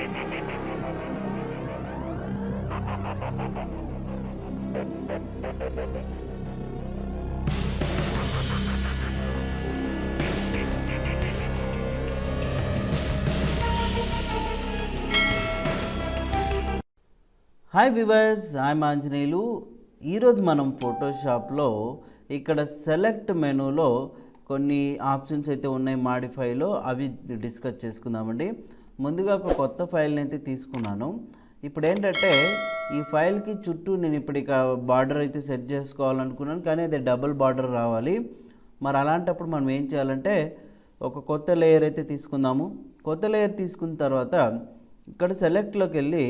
Hi viewers, I'm Anjaneyulu. ఈరోజు మనం ఫోటోషాప్లో ఇక్కడ సెలెక్ట్ మెనూలో కొన్ని ఆప్షన్స్ అయితే ఉన్నాయి మాడిఫైలో, అవి డిస్కస్ చేసుకుందామండి. ముందుగా ఒక కొత్త ఫైల్ని అయితే తీసుకున్నాను. ఇప్పుడు ఏంటంటే ఈ ఫైల్కి చుట్టూ నేను ఇప్పుడు ఇక బార్డర్ అయితే సెట్ చేసుకోవాలనుకున్నాను, కానీ అది డబుల్ బార్డర్ రావాలి. మరి అలాంటప్పుడు మనం ఏం చేయాలంటే ఒక కొత్త లేయర్ అయితే తీసుకుందాము. కొత్త లేయర్ తీసుకున్న తర్వాత ఇక్కడ సెలెక్ట్లోకి వెళ్ళి,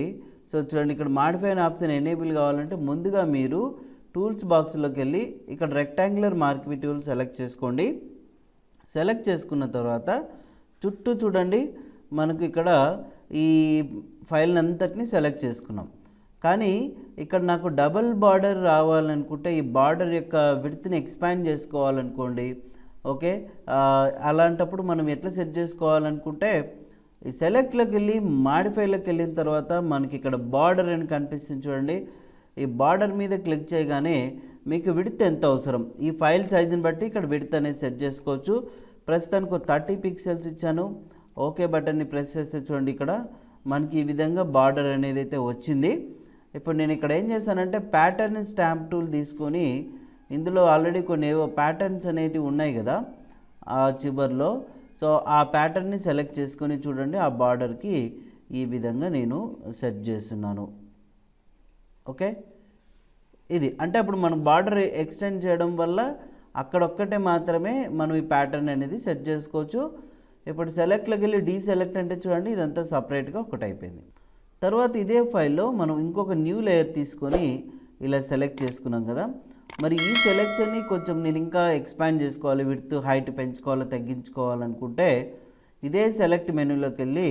సో చూడండి ఇక్కడ మాడిఫై అనే ఆప్షన్ ఎనేబుల్ కావాలంటే ముందుగా మీరు టూల్స్ బాక్స్లోకి వెళ్ళి ఇక్కడ రెక్టాంగులర్ మార్క్వి టూల్ సెలెక్ట్ చేసుకోండి. సెలెక్ట్ చేసుకున్న తర్వాత చుట్టూ చూడండి మనకు ఇక్కడ ఈ ఫైల్ అంతటిని సెలెక్ట్ చేసుకున్నాం. కానీ ఇక్కడ నాకు డబుల్ బార్డర్ రావాలనుకుంటే ఈ బార్డర్ యొక్క విడ్త్ని ఎక్స్పాండ్ చేసుకోవాలనుకోండి. ఓకే, అలాంటప్పుడు మనం ఎట్లా సెట్ చేసుకోవాలనుకుంటే ఈ సెలెక్ట్లోకి వెళ్ళి మాడిఫైలోకి వెళ్ళిన తర్వాత మనకి ఇక్కడ బార్డర్ అని కనిపిస్తుంది చూడండి. ఈ బార్డర్ మీద క్లిక్ చేయగానే మీకు విడ్త్ ఎంత అవసరం, ఈ ఫైల్ సైజుని బట్టి ఇక్కడ విడ్త్ అనేది సెట్ చేసుకోవచ్చు. ప్రస్తుతానికి 30 పిక్సెల్స్ ఇచ్చాను. ఓకే బటన్ని ప్రెస్ చేస్తే చూడండి ఇక్కడ మనకి ఈ విధంగా బార్డర్ అనేది అయితే వచ్చింది. ఇప్పుడు నేను ఇక్కడ ఏం చేశానంటే ప్యాటర్న్ స్టాంప్ టూల్ తీసుకొని ఇందులో ఆల్రెడీ కొన్ని ఏవో ప్యాటర్న్స్ అనేవి ఉన్నాయి కదా ఆ చివర్లో, సో ఆ ప్యాటర్న్ని సెలెక్ట్ చేసుకొని చూడండి ఆ బార్డర్కి ఈ విధంగా నేను సెట్ చేస్తున్నాను. ఓకే, ఇది అంటే అప్పుడు మనం బార్డర్ ఎక్స్టెండ్ చేయడం వల్ల అక్కడొక్కటే మాత్రమే మనం ఈ ప్యాటర్న్ అనేది సెట్ చేసుకోవచ్చు. ఇప్పుడు సెలెక్ట్లోకి వెళ్ళి డీసెలెక్ట్ అంటే చూడండి ఇదంతా సపరేట్గా ఒకటి అయిపోయింది. తర్వాత ఇదే ఫైల్లో మనం ఇంకొక న్యూ లేయర్ తీసుకొని ఇలా సెలెక్ట్ చేసుకున్నాం కదా. మరి ఈ సెలెక్షన్ని కొంచెం నేను ఇంకా ఎక్స్పాండ్ చేసుకోవాలి, విడ్త్ హైట్ పెంచుకోవాలి తగ్గించుకోవాలనుకుంటే ఇదే సెలెక్ట్ మెనూలోకి వెళ్ళి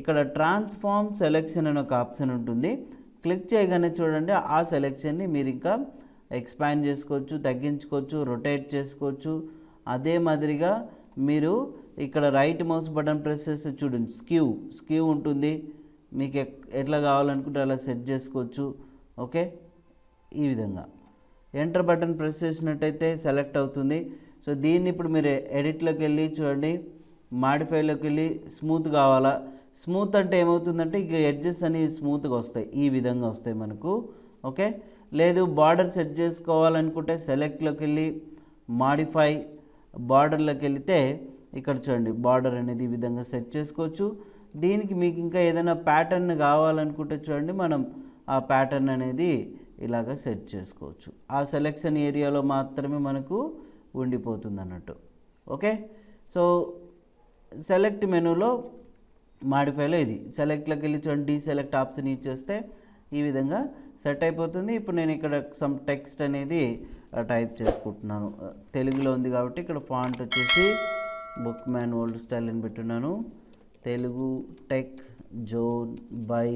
ఇక్కడ ట్రాన్స్ఫార్మ్ సెలెక్షన్ అనే ఒక ఆప్షన్ ఉంటుంది. క్లిక్ చేయగానే చూడండి ఆ సెలెక్షన్ని మీరు ఇంకా ఎక్స్పాండ్ చేసుకోవచ్చు, తగ్గించుకోవచ్చు, రొటేట్ చేసుకోవచ్చు. అదే మాదిరిగా మీరు ఇక్కడ రైట్ మౌస్ బటన్ ప్రెస్ చేస్తే చూడండి స్క్యూ ఉంటుంది, మీకు ఎట్లా కావాలనుకుంటే అలా సెట్ చేసుకోవచ్చు. ఓకే, ఈ విధంగా ఎంటర్ బటన్ ప్రెస్ చేసినట్టయితే సెలెక్ట్ అవుతుంది. సో దీన్ని ఇప్పుడు మీరు ఎడిట్లోకి వెళ్ళి చూడండి మాడిఫైలోకి వెళ్ళి స్మూత్ కావాలా, స్మూత్ అంటే ఏమవుతుందంటే ఇక ఎడ్జెస్ అనేవి స్మూత్గా వస్తాయి, ఈ విధంగా వస్తాయి మనకు. ఓకే, లేదు బార్డర్ సెట్ చేసుకోవాలనుకుంటే సెలెక్ట్లోకి వెళ్ళి మాడిఫై బార్డర్లోకి వెళితే ఇక్కడ చూడండి బార్డర్ అనేది ఈ విధంగా సెట్ చేసుకోవచ్చు. దీనికి మీకు ఇంకా ఏదైనా ప్యాటర్న్ కావాలనుకుంటే చూడండి మనం ఆ ప్యాటర్న్ అనేది ఇలాగ సెట్ చేసుకోవచ్చు. ఆ సెలెక్షన్ ఏరియాలో మాత్రమే మనకు ఉండిపోతుంది అన్నట్టు. ఓకే, సో సెలెక్ట్ మెనూలో మాడిఫైలో ఇది సెలెక్ట్లోకి వెళ్ళి చూడండి డీసెలెక్ట్ ఆప్షన్ యూజ్ చేస్తే ఈ విధంగా సెట్ అయిపోతుంది. ఇప్పుడు నేను ఇక్కడ సమ్ టెక్స్ట్ అనేది టైప్ చేసుకుంటున్నాను. తెలుగులో ఉంది కాబట్టి ఇక్కడ ఫాంట్ వచ్చేసి బుక్ మ్యాన్ ఓల్డ్ స్టైల్ అని పెట్టున్నాను. తెలుగు టెక్ జోన్ బై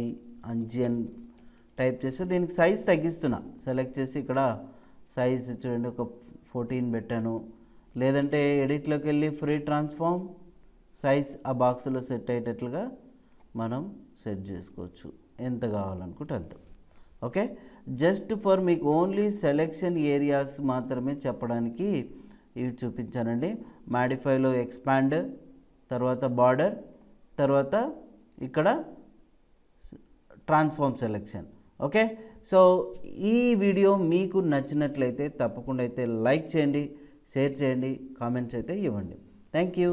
అంజియన్ టైప్ చేస్తే దీనికి సైజ్ తగ్గిస్తున్నా. సెలెక్ట్ చేసి ఇక్కడ సైజ్ చూడండి ఒక 14 పెట్టాను. లేదంటే ఎడిట్లోకి వెళ్ళి ఫ్రీ ట్రాన్స్ఫార్మ్ సైజ్ ఆ బాక్స్లో సెట్ అయ్యేటట్లుగా మనం సెట్ చేసుకోవచ్చు ఎంత కావాలనుకుంటే అంత. ఓకే, జస్ట్ ఫర్ మీకు ఓన్లీ సెలెక్షన్ ఏరియాస్ మాత్రమే చెప్పడానికి ఇవి చూపించానండి. మాడిఫైలో ఎక్స్పాండ్, తర్వాత బార్డర్, తర్వాత ఇక్కడ ట్రాన్స్ఫార్మ్ సెలెక్షన్. ఓకే, సో ఈ వీడియో మీకు నచ్చినట్లయితే తప్పకుండా అయితే లైక్ చేయండి, షేర్ చేయండి, కామెంట్స్ అయితే ఇవ్వండి. Thank you.